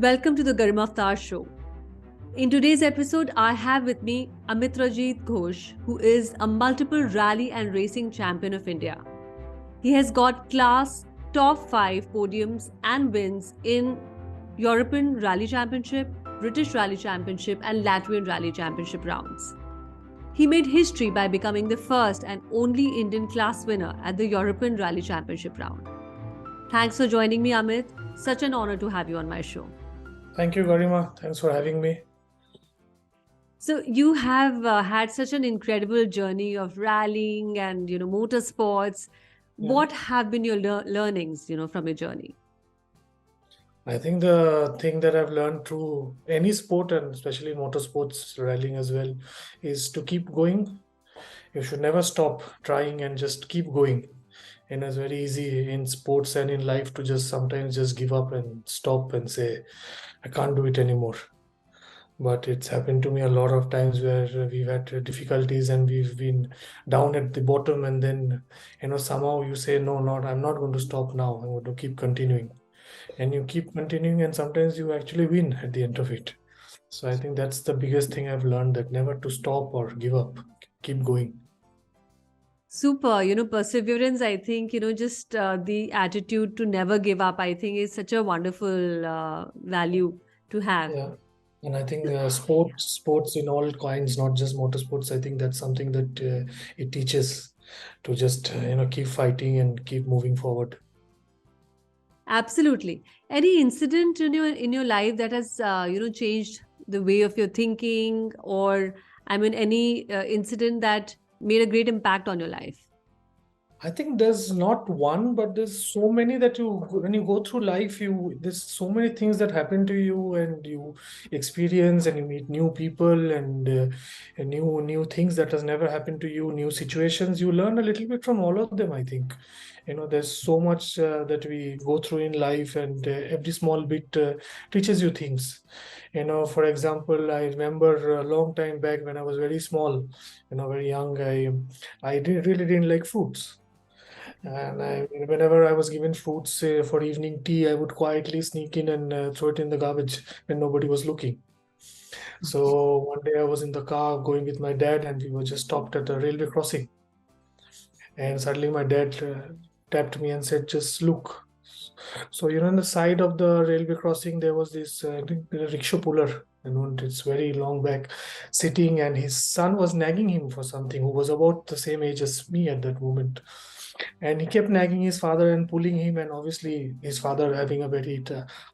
Welcome to the Garima Avtar show. In today's episode, I have with me Amittrajit Ghosh, who is a multiple rally and racing champion of India. He has got class top 5 podiums and wins in European Rally Championship, British Rally Championship, and Latvian Rally Championship rounds. He made history by becoming the first and only Indian class winner at the European Rally Championship round. Thanks for joining me, Amit. Such an honor to have you on my show. Thank you, Garima. Thanks for having me. So you have had such an incredible journey of rallying and motorsports. Yeah. What have been your learnings from your journey? I think the thing that I've learned through any sport and especially motorsports, rallying as well, is to keep going. You should never stop trying and just keep going. And it's very easy in sports and in life to just sometimes just give up and stop and say, I can't do it anymore. But it's happened to me a lot of times where we've had difficulties and we've been down at the bottom, and then somehow you say, no, not I'm not going to stop now. I'm going to keep continuing. And you keep continuing, and sometimes you actually win at the end of it. So I think that's the biggest thing I've learned, that never to stop or give up, keep going. Super, perseverance, I think, just the attitude to never give up, I think is such a wonderful value to have. Yeah. And I think sports in all kinds, not just motorsports, I think that's something that it teaches to just keep fighting and keep moving forward. Absolutely. Any incident in your life that has changed the way of your thinking, or any incident that made a great impact on your life? I think there's not one, but there's so many that when you go through life, there's so many things that happen to you, and you experience, and you meet new people, and new things that has never happened to you, new situations. You learn a little bit from all of them, I think. There's so much that we go through in life, and every small bit teaches you things. For example, I remember a long time back when I was very small, very young, really didn't like fruits. And whenever I was given fruits for evening tea, I would quietly sneak in and throw it in the garbage when nobody was looking. So one day I was in the car going with my dad, and we were just stopped at a railway crossing. And suddenly my dad tapped me and said, "Just look." So, on the side of the railway crossing, there was this rickshaw puller, it's very long back, sitting, and his son was nagging him for something, who was about the same age as me at that moment. And he kept nagging his father and pulling him, and obviously his father, having a very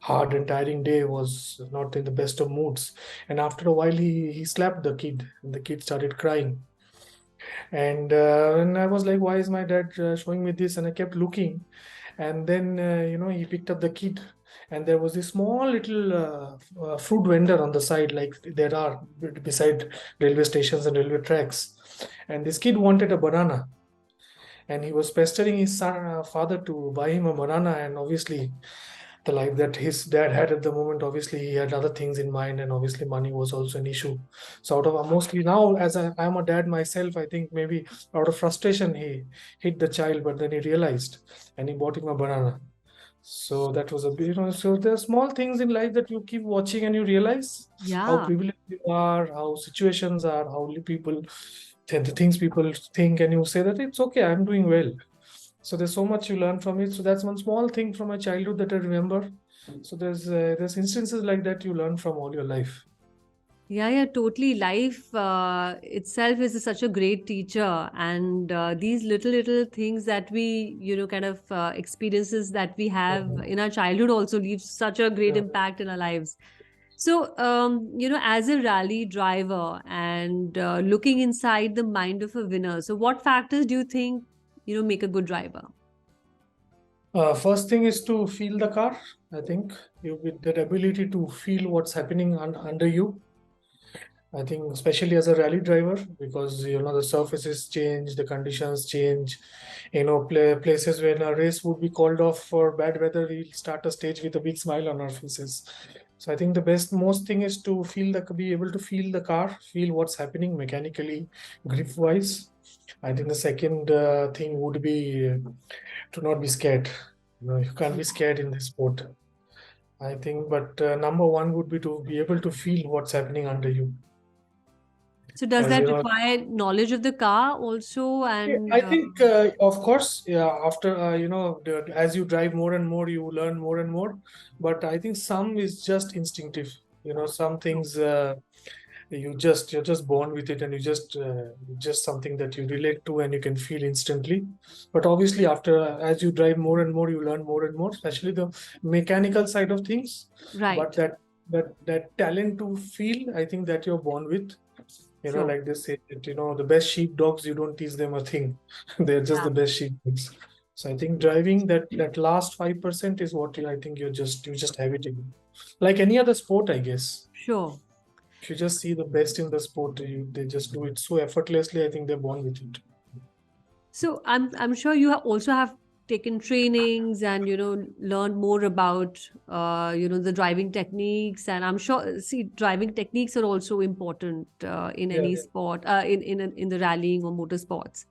hard and tiring day, was not in the best of moods. And after a while he slapped the kid, and the kid started crying. And I was like, why is my dad showing me this? And I kept looking, and then he picked up the kid, and there was this small little fruit vendor on the side, like there are beside railway stations and railway tracks. And this kid wanted a banana, and he was pestering his father to buy him a banana. And obviously the life that his dad had at the moment, obviously he had other things in mind, and obviously money was also an issue. So out of mostly now, as I'm a dad myself, I think maybe out of frustration he hit the child, but then he realized and he bought him a banana. So that was a bit, so there are small things in life that you keep watching and you realize how Yeah. privileged you are, how situations are, how people, the things people think, and you say that it's okay, I'm doing well. So there's so much you learn from it. So that's one small thing from my childhood that I remember. So there's instances like that you learn from all your life. Yeah, totally. Life itself is such a great teacher, and these little things that we, kind of experiences that we have Mhm. in our childhood also leaves such a great Yeah. impact in our lives. So, as a rally driver and looking inside the mind of a winner, so what factors do you think, make a good driver? First thing is to feel the car. I think you with that ability to feel what's happening under you. I think especially as a rally driver, because the surfaces change, the conditions change. Places when a race would be called off for bad weather, we'll start a stage with a big smile on our faces. So I think the most thing is to be able to feel the car, feel what's happening mechanically, grip wise. I think the second thing would be to not be scared. You can't be scared in this sport. I think, but number one would be to be able to feel what's happening under you. So does As that you know, require knowledge of the car also? yeah, And I think, of course, yeah, after, as you drive more and more, you learn more and more. But I think some is just instinctive. Some Sure. things you're just born with it, and just something that you relate to and you can feel instantly. But obviously, after as you drive more and more, you learn more and more, especially the mechanical side of things. But Right. that talent to feel, I think that you're born with. Sure. Like they say that, the best sheepdogs, you don't teach them a thing. They're just Yeah. the best sheepdogs. So I think driving that last 5% is what I think you just have it in. Like any other sport, I guess. Sure. If you just see the best in the sport, they just do it so effortlessly. I think they're born with it. So I'm sure you also have taken trainings and learned more about the driving techniques, and I'm sure, see, driving techniques are also important in Yeah. any sport, in the rallying or motorsports.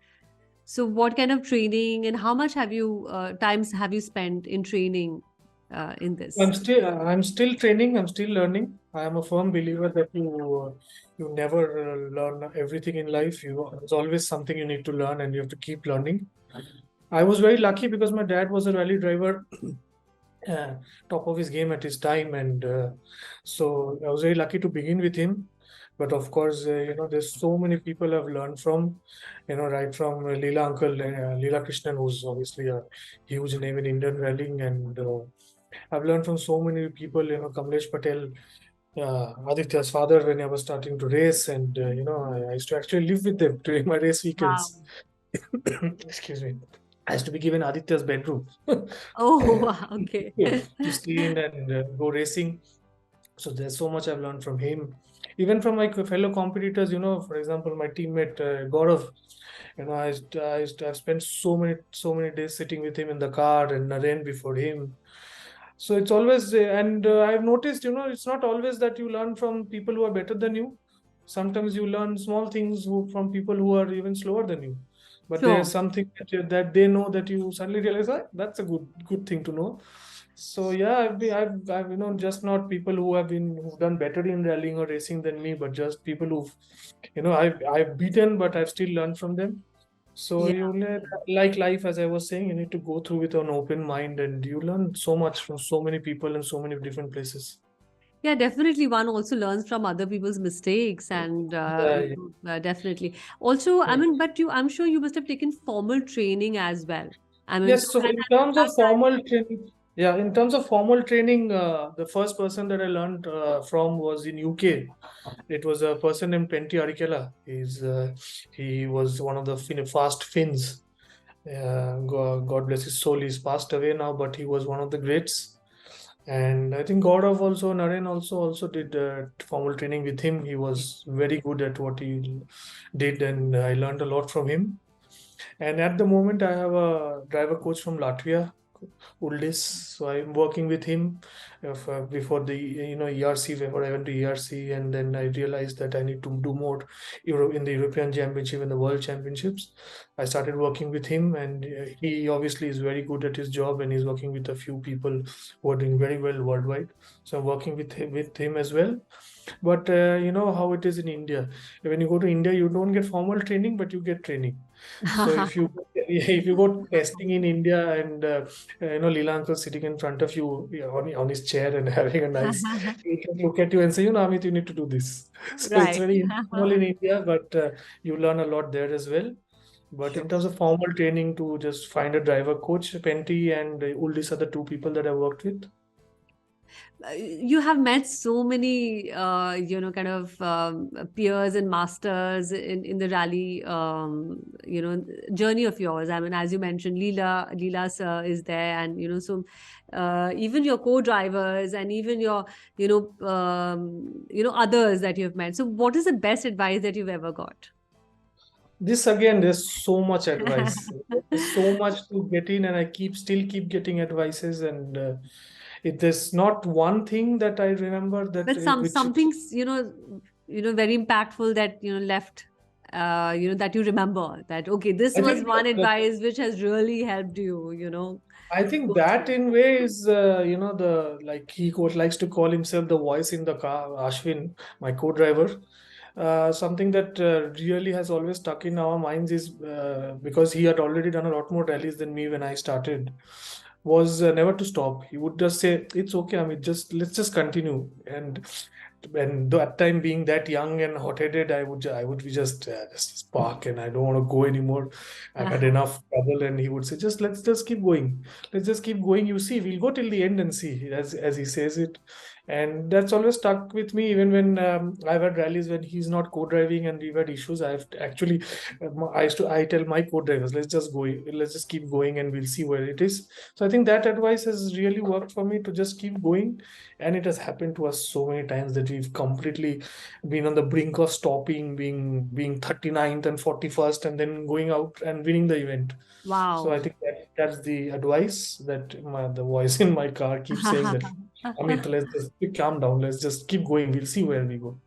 So what kind of training and how much have you times have you spent in training in this? I'm still training. I'm still learning. I am a firm believer that you never learn everything in life. There's always something you need to learn, and you have to keep learning. I was very lucky because my dad was a rally driver, uh, top of his game at his time, and so I was very lucky to begin with him. But of course, there's so many people I've learned from, right from Leela uncle, Leela Krishnan, who's obviously a huge name in Indian rallying, and I've learned from so many people, Kamlesh Patel, Aditya's father, when I was starting to race, and I used to actually live with them during my race Wow. weekends. Excuse me. I used to be given Aditya's bedroom Oh, wow. Okay. to stay in and go racing. So there's so much I've learned from him, even from my fellow competitors. For example, my teammate Gaurav. I've spent so many days sitting with him in the car, and Naren before him. So it's always, and I've noticed, it's not always that you learn from people who are better than you. Sometimes you learn small things from people who are even slower than you. But there's Sure. something that they know that you suddenly realize, "Ah, that's a good thing to know." So yeah, I've just not people who've done better in rallying or racing than me, but just people I've beaten, but I've still learned from them. So Yeah. like life, as I was saying, you need to go through with an open mind, and you learn so much from so many people and so many different places. Yeah, definitely. One also learns from other people's mistakes, and Yeah, yeah. definitely. Also, I Yeah. mean, but I'm sure you must have taken formal training as well. I mean, so Yes, so in terms of formal training, yeah, in terms of formal training, the first person that I learned from was in UK. It was a person named Pentti Arikela. He was one of the fast Finns. God bless his soul. He's passed away now, but he was one of the greats. And I think Naren also did formal training with him. He was very good at what he did, and I learned a lot from him. And at the moment, I have a driver coach from Latvia, Uldis. So I'm working with him before the ERC. Before I went to ERC, and then I realized that I need to do more in the European Championship and the World Championships. I started working with him, and he obviously is very good at his job, and he's working with a few people who are doing very well worldwide. So I'm working with him as well. But you know how it is in India. When you go to India, you don't get formal training, but you get training. So if you if you go testing in India, and Leela uncle sitting in front of you, on his chair and having a nice, he can look at you and say, Amit, you need to do this. So it's right. very informal in India, but you learn a lot there as well. But in Sure. terms of formal training, to just find a driver coach, Penty and Uldis are the two people that I worked with. You have met so many kind of peers and masters in the rally journey of yours. I mean, as you mentioned, Leela sir is there, and so even your co-drivers and even your others that you've met. So what is the best advice that you've ever got? This again, there's so much advice. There's so much to get in, and I still keep getting advices, and there's not one thing that I remember that But some which something very impactful that left that you remember that, okay, this I was think one advice which has really helped you, I think go that through. in way is the like likes to call himself the voice in the car, Ashwin, my co-driver. Something that really has always stuck in our minds is because he had already done a lot more rallies than me when I started, was never to stop. He would just say, "It's okay, I mean, just let's just continue." And that time being that young and hot-headed, I would be just spark, and I don't want to go anymore. I've had enough trouble, and he would say, "Just let's just keep going. Let's just keep going. You see, we'll go till the end and see," as he says it. And that's always stuck with me, even when I've had rallies when he's not co-driving and we've had issues. I've actually, I tell my co-drivers, let's just keep going, and we'll see where it is. So I think that advice has really worked for me to just keep going, and it has happened to us so many times that we've completely been on the brink of stopping, being 39th and 41st, and then going out and winning the event. So I Wow. think that's the advice that the voice in my car keeps saying, that Amit, let's just calm down. Let's just keep going. We'll see where we go.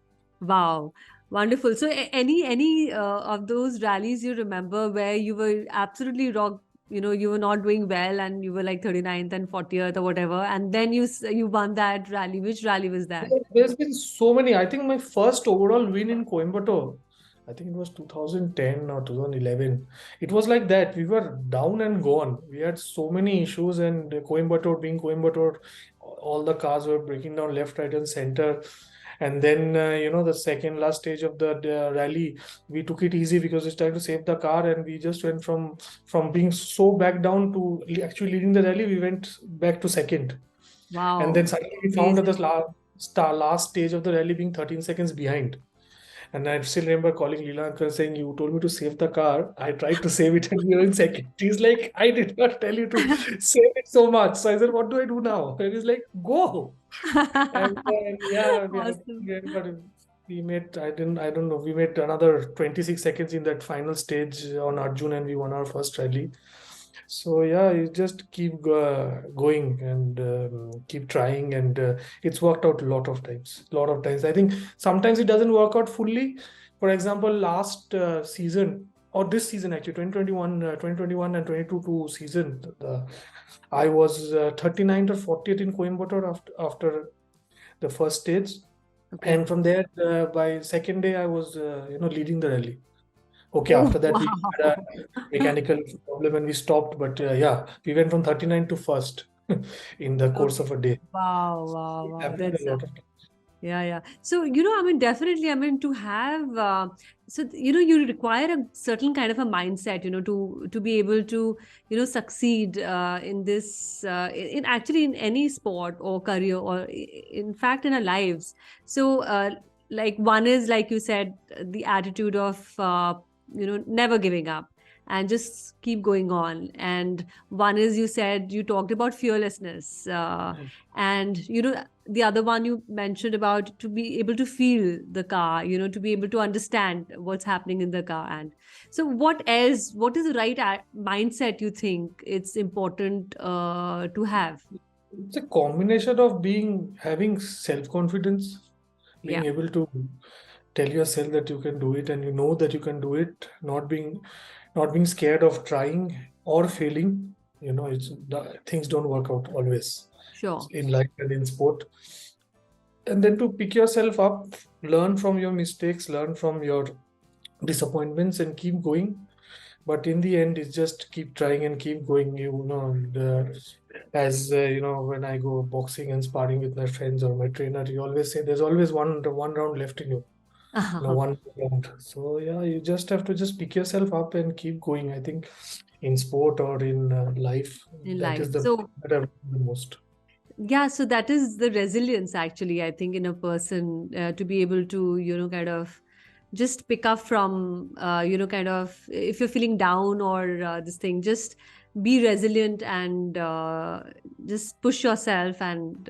Wow, wonderful. So, any of those rallies you remember where you were absolutely rock, you were not doing well and you were like 39th and 40th or whatever, and then you won that rally. Which rally was that? There's been so many. I think my first overall win in Coimbatore, I think it was 2010 or 2011. It was like that. We were down and gone. We had so many issues, and Coimbatore being Coimbatore, all the cars were breaking down left, right, and center. And then, the second last stage of the rally, we took it easy because we tried to save the car, and we just went from being so back down to actually leading the rally. We went back to second. And then Wow, suddenly we found at amazing. the last stage of the rally being 13 seconds behind. And I still remember calling Leela uncle saying, "You told me to save the car. I tried to save it and we were in second." He's like, "I did not tell you to save it so much." So I said, "What do I do now?" And he's like, "Go." And then, yeah, Awesome. I don't know, we made another 26 seconds in that final stage on Arjun, and we won our first rally. So yeah, you just keep going and keep trying, and it's worked out a lot of times. A lot of times, I think sometimes it doesn't work out fully. For example, last season or this season actually, 2021 and 22 season, I was 39th or 40th in Coimbatore after the first stage, Okay. and from there by second day I was leading the rally. Okay, Oh, after that we had a wow. mechanical problem and we stopped, but yeah, we went from 39 to first in the course Okay. of a day. Wow, wow, It wow. happened That's a lot of times. Yeah, yeah. So, I mean, definitely, I mean, to have, you require a certain kind of a mindset, to be able to, succeed in this, in actually in any sport or career or in fact in our lives. So, like one is, like you said, the attitude of, never giving up and just keep going on. And one is, you said, you talked about fearlessness. And, the other one you mentioned about to be able to feel the car, to be able to understand what's happening in the car. And so what is the right mindset you think it's important to have? It's a combination of having self-confidence, Yeah, being able to tell yourself that you can do it and you know that you can do it, not being scared of trying or failing. Things don't work out always sure. in life and in sport. And then to pick yourself up, learn from your mistakes, learn from your disappointments, and keep going. But in the end, it's just keep trying and keep going. As when I go boxing and sparring with my friends or my trainer, you always say there's always one round left in you. One round. So yeah, you just have to just pick yourself up and keep going. I think in sport or in life, In that life. is the So that I've learned the most. yeah, so that is the resilience actually, I think, in a person, to be able to, kind of just pick up from, kind of, if you're feeling down or this thing, just be resilient and just push yourself and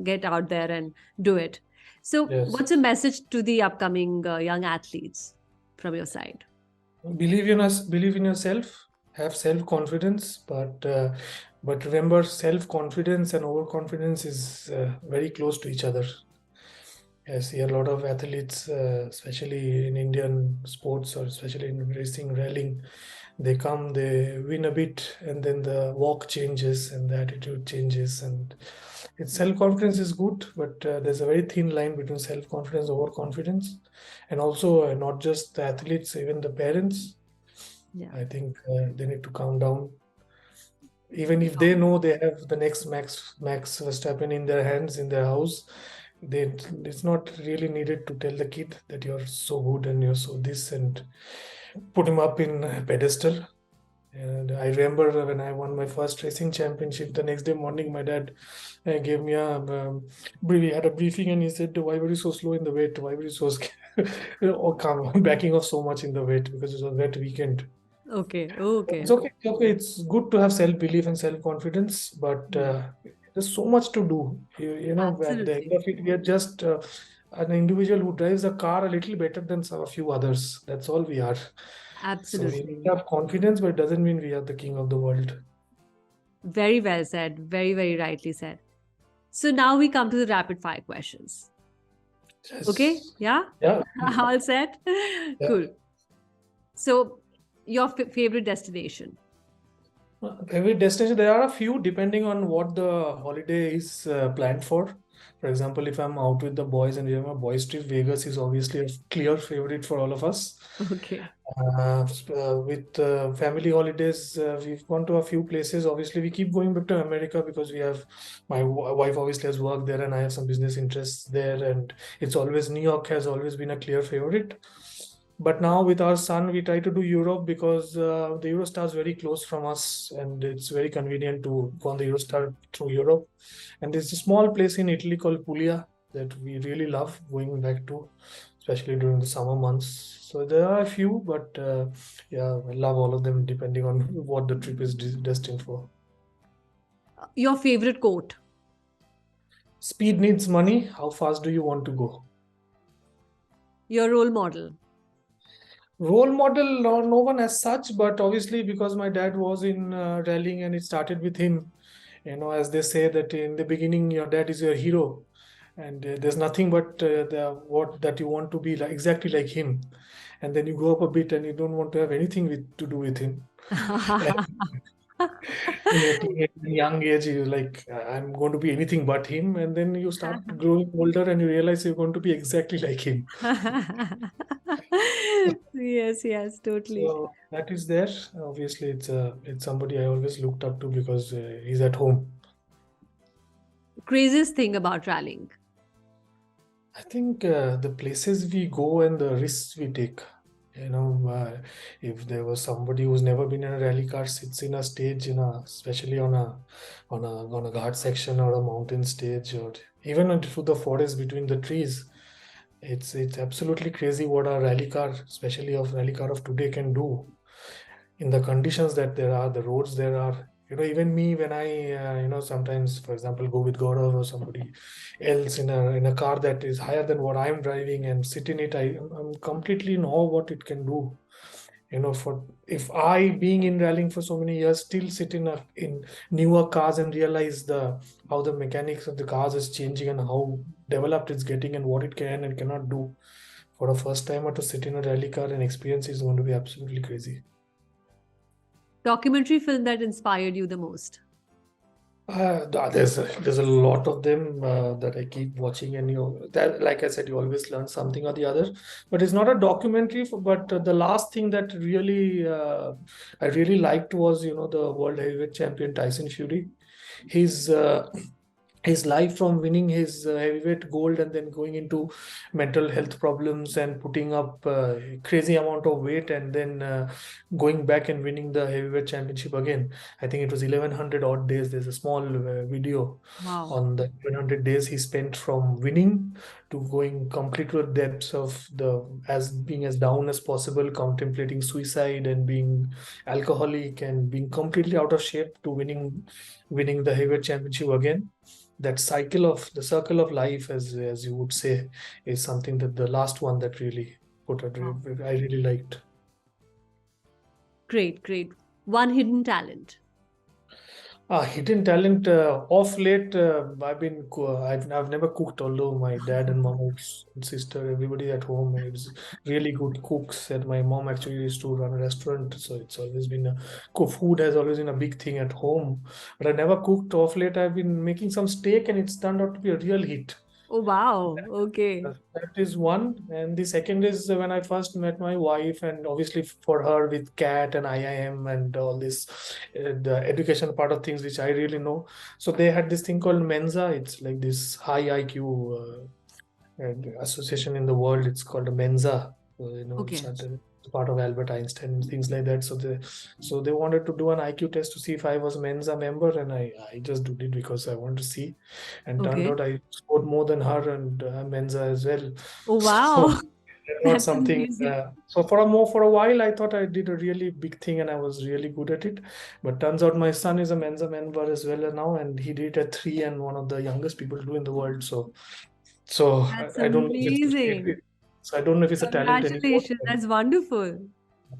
get out there and do it. So, Yes. what's a message to the upcoming young athletes from your side? Believe in us, believe in yourself, have self-confidence, but remember, self-confidence and overconfidence is very close to each other. I see a lot of athletes, especially in Indian sports or especially in racing, rallying. They come, they win a bit, and then the walk changes and the attitude changes. And it's self-confidence is good, but there's a very thin line between self-confidence, overconfidence, and also not just the athletes, even the parents. Yeah. I think they need to calm down. Even if they know they have the next Max Verstappen in their hands in their house, it's not really needed to tell the kid that you're so good and you're so this and put him up in a pedestal. And I remember when I won my first racing championship, the next day morning, my dad gave me we had a briefing, and he said, "Why were you so slow in the weight? Why were you so scared? or come backing off so much in the weight because it was that weekend." Okay. Okay. It's okay. Okay, it's good to have self-belief and self-confidence, but Hmm. there's so much to do. At the end Absolutely. of it, we are just an individual who drives a car a little better than a few others. That's all we are. So we need to Absolutely. have confidence, but it doesn't mean we are the king of the world. Very well said. Very, very rightly said. So now we come to the rapid fire questions. Okay? Yes. Yeah? Yeah. All set? Yeah. Cool. So, your favorite destination? Every destination, there are a few depending on what the holiday is planned for. For example, if I'm out with the boys and we have a boys trip, Vegas is obviously a clear favorite for all of us. Okay. With family holidays, we've gone to a few places. Obviously, we keep going back to America because we have wife obviously has worked there, and I have some business interests there. And it's always New York has always been a clear favorite. But now with our son, we try to do Europe because the Eurostar is very close from us, and it's very convenient to go on the Eurostar through Europe. And there's a small place in Italy called Puglia that we really love going back to, especially during the summer months. So there are a few, but yeah, I love all of them depending on what the trip is destined for. Your favorite quote? Speed needs money. How fast do you want to go? Your role model? Role model, no one as such, but obviously because my dad was in rallying and it started with him. As they say that in the beginning, your dad is your hero, and there's nothing but the what that you want to be like exactly like him, and then you grow up a bit and you don't want to have anything to do with him. In your young age, you're like, I'm going to be anything but him, and then you start growing older and you realize you're going to be exactly like him. Yes, yes, totally. So that is there. Obviously, it's somebody I always looked up to because he's at home. Craziest thing about rallying? I think the places we go and the risks we take. If there was somebody who's never been in a rally car, sits in a stage, especially on a ghat section or a mountain stage, or even through the forest between the trees, it's absolutely crazy what a rally car, especially of rally car of today, can do in the conditions that there are, the roads there are. Even me, when I sometimes, for example, go with Gaurav or somebody else in a car that is higher than what I'm driving and sit in it, I'm completely in awe what it can do. For if I, being in rallying for so many years, still sit in newer cars and realize the how the mechanics of the cars is changing and how developed it's getting and what it can and cannot do. For a first timer to sit in a rally car and experience is going to be absolutely crazy. Documentary film that inspired you the most? There's a lot of them that I keep watching, and that, like I said, you always learn something or the other. But it's not a documentary. But the last thing that really I really liked was the world heavyweight champion Tyson Fury. His his life from winning his heavyweight gold and then going into mental health problems and putting up crazy amount of weight and then going back and winning the heavyweight championship again. I think it was 1100 odd days. There's a small video Wow. on the 1100 days he spent from winning to going complete to the depths of the as being as down as possible, contemplating suicide and being alcoholic and being completely out of shape to winning the heavyweight championship again. That cycle of the circle of life, as you would say, is something that the last one that really Wow. I really liked. Great, great. One hidden talent? Hidden talent. Off late, I've never cooked. Although my dad and mom and sister, everybody at home is really good cooks, and my mom actually used to run a restaurant, so it's always been food has always been a big thing at home. But I never cooked. Off late, I've been making some steak, and it's turned out to be a real hit. Oh, wow. Okay. That is one. And the second is when I first met my wife, and obviously for her with CAT and IIM and all this, the education part of things, which I really know. So they had this thing called Mensa. It's like this high IQ association in the world. It's called a Mensa. So, it's Okay. not part of Albert Einstein and things like that. So they wanted to do an IQ test to see if I was Mensa member, and I just did it because I wanted to see, and turned Okay. out I scored more than her and Mensa as well. Oh, So wow. that's not That's something. amazing. So for a while, I thought I did a really big thing and I was really good at it. But turns out my son is a Mensa member as well now, and he did it at 3 and one of the youngest people to do in the world. So That's I don't know if amazing. so I don't know if it's a talent anymore. Congratulations. That's wonderful.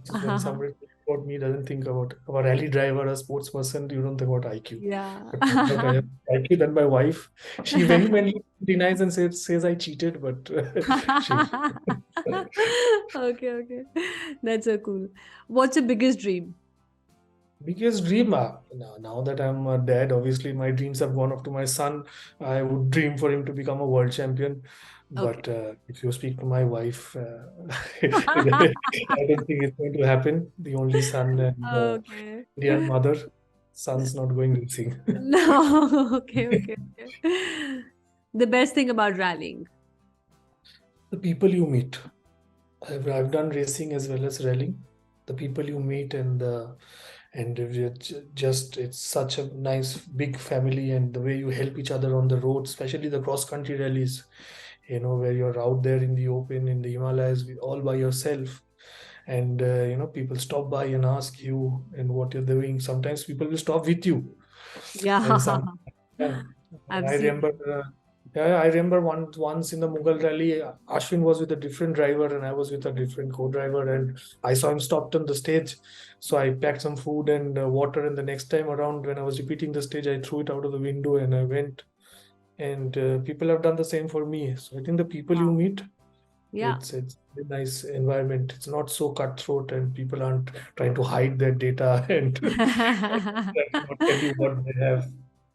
When somebody thinks about me, doesn't think about a rally driver, a sports person, you don't think about IQ. Yeah. But turns out I have IQ than my wife. She vehemently denies and says I cheated, but she. Okay, okay. That's so cool. What's your biggest dream? Biggest dream, now that I'm a dad, obviously my dreams have gone up to my son. I would dream for him to become a world champion. Okay. But if you speak to my wife, I don't think it's going to happen. The only son and Okay. Indian mother, son's not going racing. No. Okay, okay, okay. The best thing about rallying. The people you meet. I've done racing as well as rallying. The people you meet and just it's such a nice big family, and the way you help each other on the road, especially the cross country rallies, where you're out there in the open in the Himalayas all by yourself, and people stop by and ask you and what you're doing. Sometimes people will stop with you, Yeah, and some yeah. I've I seen. remember I remember once in the Mughal rally, Ashwin was with a different driver and I was with a different co-driver, and I saw him stopped on the stage. So I packed some food and water, and the next time around when I was repeating the stage, I threw it out of the window and I went. And people have done the same for me. So I think the people you Wow. meet, Yeah. it's a nice environment. It's not so cutthroat, and people aren't trying to hide their data and trying to not tell you what they have.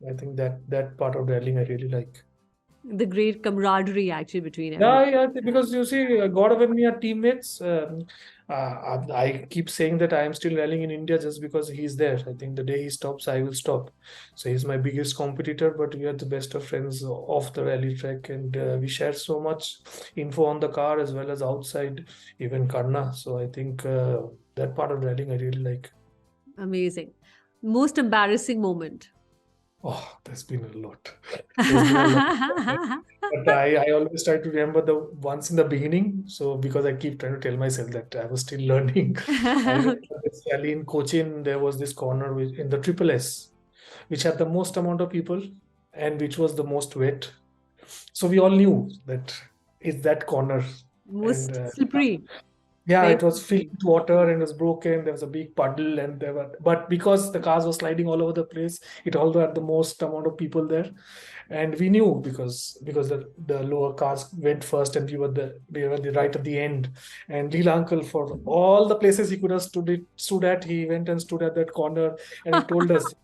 I think that part of rallying I really like. The great camaraderie actually between everyone. Yeah, yeah, because you see, God and me are teammates. I keep saying that I am still rallying in India just because he's there. I think the day he stops, I will stop. So he's my biggest competitor, but we are the best of friends off the rally track, and we share so much info on the car as well as outside, even Karna. So I think that part of rallying I really like. Amazing. Most embarrassing moment. Oh, there's been a lot. There's been a lot. But I always try to remember the ones in the beginning. So because I keep trying to tell myself that I was still learning. I remember this rally in Cochin, there was this corner in the Triple S, which had the most amount of people and which was the most wet. So we all knew that it's that corner. And Most slippery. yeah, Very it was filled slippery. with water and it was broken. There was a big puddle, and but because the cars were sliding all over the place, it also had the most amount of people there. And we knew because the lower cars went first, and we were the right at the end. And Leela uncle, for all the places he could have stood at, he went and stood at that corner, and he told us,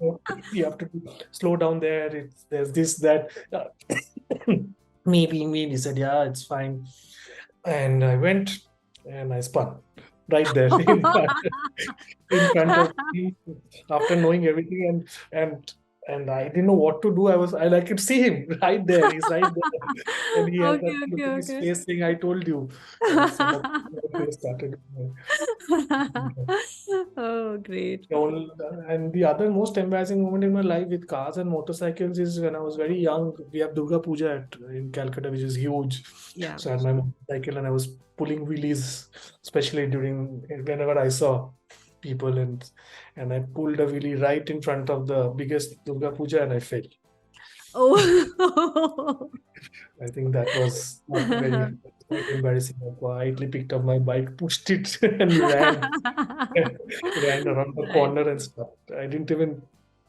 you have to slow down there. There's this that. Me. He said, yeah, it's fine. And I went and I spun right there in front of me after knowing everything, and I didn't know what to do. I could see him right there. He's right there. And he has Okay, that look okay, in his okay. face saying, I told you. So that's where it started. Oh, great. And the other most embarrassing moment in my life with cars and motorcycles is when I was very young. We have Durga Puja in Calcutta, which is huge. Yeah. So I had my motorcycle and I was pulling wheelies, especially whenever I saw people, and I pulled a wheelie right in front of the biggest Durga Puja and I fell. Oh. I think that was not very quite embarrassing. I quietly picked up my bike, pushed it, and ran around the Right. corner and stopped. I didn't even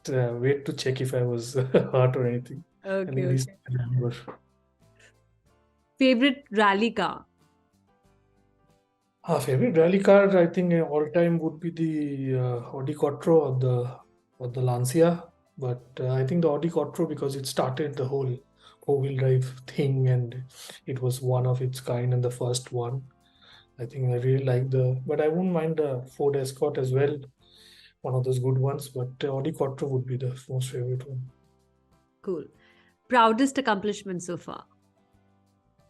wait to check if I was hurt or anything. I Okay, think this okay. I remember. Favorite rally car? Favorite rally car, I think all time would be the Audi Quattro or the Lancia. But I think the Audi Quattro because it started the whole four-wheel drive thing and it was one of its kind and the first one. I think I really like but I wouldn't mind the Ford Escort as well, one of those good ones. But Audi Quattro would be the most favorite one. Cool. Proudest accomplishment so far?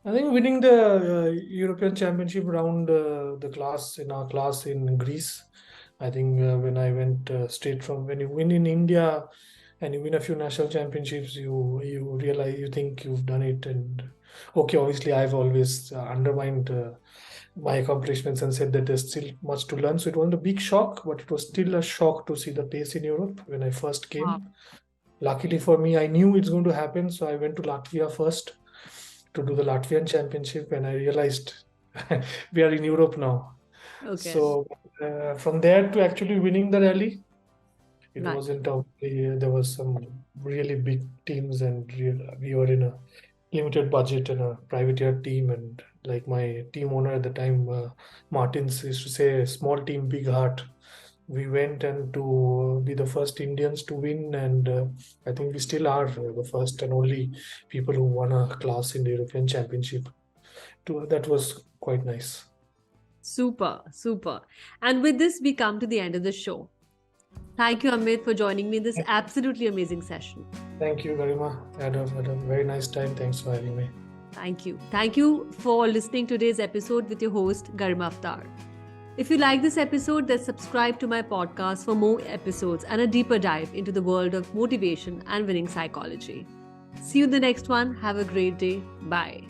I think winning the European Championship round the class in our class in Greece. I think when I went straight from when you win in India and you win a few national championships, you realize you think you've done it. And okay, obviously I've always undermined my accomplishments and said that there's still much to learn. So it wasn't a big shock, but it was still a shock to see the pace in Europe when I first Wow. came. Luckily for me, I knew it's going to happen, so I went to Latvia first to do the Latvian championship, and I realized we are in Europe now. Okay. So from there to actually winning the rally, it Nice. wasn't there was some really big teams, and we were in a limited budget and a privateer team, and like my team owner at the time, Martins used to say, "Small team, big heart." We went and to be the first Indians to win, and I think we still are the first and only people who won a class in the European Championship. That was quite nice. Super, super. And with this, we come to the end of the show. Thank you, Amit, for joining me in this absolutely amazing session. Thank you, Garima. Had a very nice time. Thanks for having me. Thank you. Thank you for listening to today's episode with your host, Garima Avtar. If you like this episode, then subscribe to my podcast for more episodes and a deeper dive into the world of motivation and winning psychology. See you in the next one. Have a great day. Bye.